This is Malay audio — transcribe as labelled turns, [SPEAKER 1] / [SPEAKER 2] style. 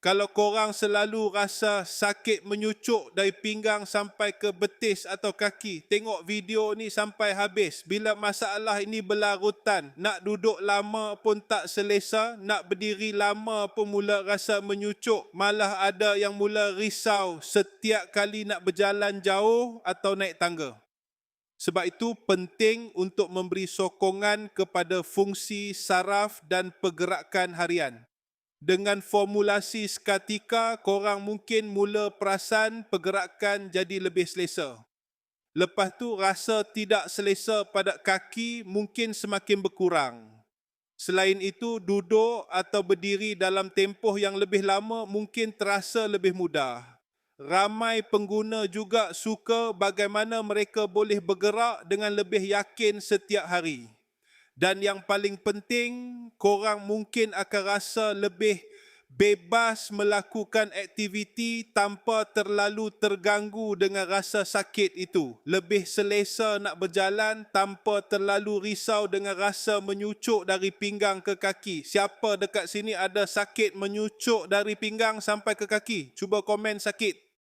[SPEAKER 1] Kalau korang selalu rasa sakit menyucuk dari pinggang sampai ke betis atau kaki, tengok video ni sampai habis. Bila masalah ini berlarutan, nak duduk lama pun tak selesa, nak berdiri lama pun mula rasa menyucuk. Malah ada yang mula risau setiap kali nak berjalan jauh atau naik tangga. Sebab itu penting untuk memberi sokongan kepada fungsi saraf dan pergerakan harian. Dengan formulasi seketika, korang mungkin mula perasan pergerakan jadi lebih selesa. Lepas tu, rasa tidak selesa pada kaki mungkin semakin berkurang. Selain itu, duduk atau berdiri dalam tempoh yang lebih lama mungkin terasa lebih mudah. Ramai pengguna juga suka bagaimana mereka boleh bergerak dengan lebih yakin setiap hari. Dan yang paling penting, korang mungkin akan rasa lebih bebas melakukan aktiviti tanpa terlalu terganggu dengan rasa sakit itu. Lebih selesa nak berjalan tanpa terlalu risau dengan rasa menyucuk dari pinggang ke kaki. Siapa dekat sini ada sakit menyucuk dari pinggang sampai ke kaki? Cuba komen sakit.